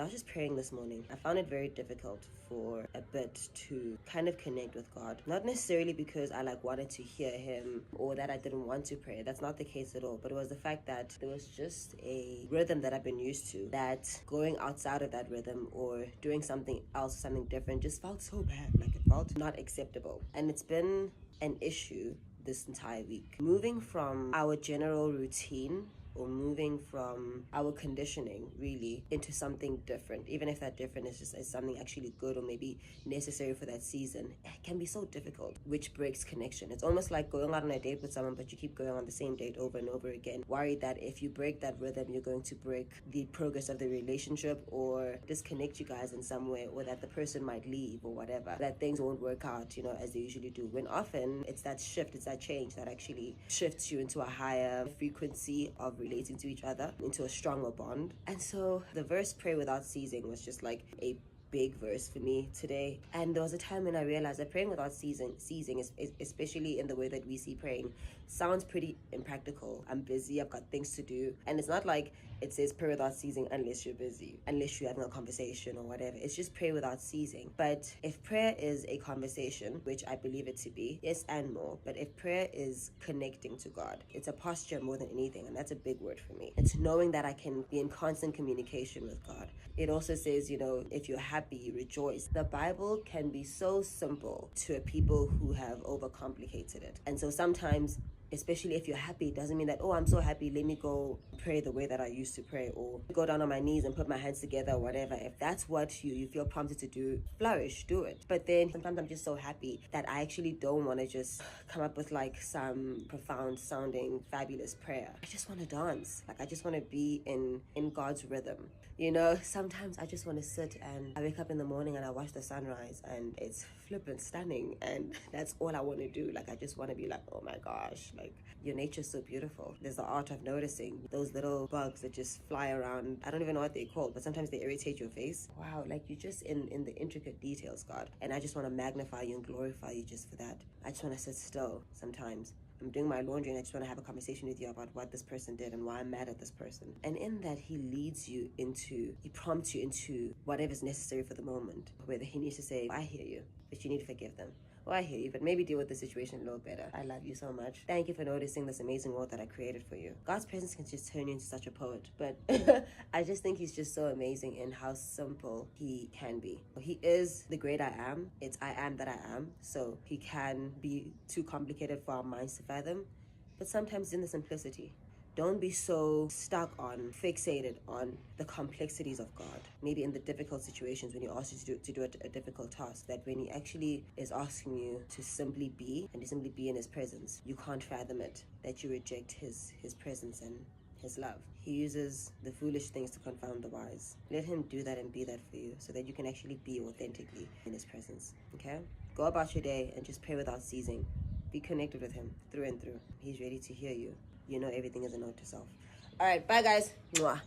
I was just praying this morning. I found it very difficult for a bit to kind of connect with God. Not necessarily because I wanted to hear him or that I didn't want to pray. That's not the case at all. But it was the fact that there was just a rhythm that I've been used to, that going outside of that rhythm or doing something else, something different, just felt so bad. It felt not acceptable. And it's been an issue this entire week. Moving from our general routine or moving from our conditioning really into something different, even if that different is something actually good or maybe necessary for that season, it can be so difficult, which breaks connection. It's almost like going out on a date with someone, but you keep going on the same date over and over again, worried that if you break that rhythm, you're going to break the progress of the relationship or disconnect you guys in some way, or that the person might leave or whatever, that things won't work out, as they usually do. When often it's that shift, it's that change that actually shifts you into a higher frequency of relating to each other, into a stronger bond. And so the verse pray without ceasing was just a big verse for me today. And there was a time when I realized that praying without ceasing is especially in the way that we see praying, sounds pretty impractical. I'm busy, I've got things to do. And it's not like it says pray without ceasing unless you're busy, unless you're having a conversation or whatever. It's just pray without ceasing. But if prayer is a conversation, which I believe it to be, yes and more, but if prayer is connecting to God, it's a posture more than anything. And that's a big word for me. It's knowing that I can be in constant communication with God. It also says, if you're happy, rejoice. The Bible can be so simple to people who have overcomplicated it. And so sometimes, especially if you're happy, it doesn't mean that, oh, I'm so happy, let me go pray the way that I used to pray, or go down on my knees and put my hands together or whatever. If that's what you feel prompted to do, flourish, do it. But then sometimes I'm just so happy that I actually don't want to just come up with some profound sounding fabulous prayer. I just want to dance. I just want to be in God's rhythm. Sometimes I just want to sit and I wake up in the morning and I watch the sunrise and it's flippant stunning, and that's all I want to do. I just want to be oh my gosh, your nature's so beautiful. There's the art of noticing those little bugs that just fly around. I don't even know what they're called, but sometimes they irritate your face. Wow, you're just in the intricate details, God. And I just want to magnify you and glorify you just for that. I just want to sit still sometimes. I'm doing my laundry and I just want to have a conversation with you about what this person did and why I'm mad at this person. And in that, he prompts you into whatever's necessary for the moment. Whether he needs to say, I hear you, but you need to forgive them. Well, I hear you, but maybe deal with the situation a little better. I love you so much. Thank you for noticing this amazing world that I created for you. God's presence can just turn you into such a poet, but I just think he's just so amazing in how simple he can be. He is the great I am. It's I am that I am. So he can be too complicated for our minds to fathom, but sometimes in the simplicity. Don't be so fixated on the complexities of God. Maybe in the difficult situations when he asks you to do a difficult task, that when he actually is asking you to simply be and to simply be in his presence, you can't fathom it, that you reject his presence and his love. He uses the foolish things to confound the wise. Let him do that and be that for you so that you can actually be authentically in his presence, okay? Go about your day and just pray without ceasing. Be connected with him through and through. He's ready to hear you. Everything is a note to self. All right, bye guys. Mwah.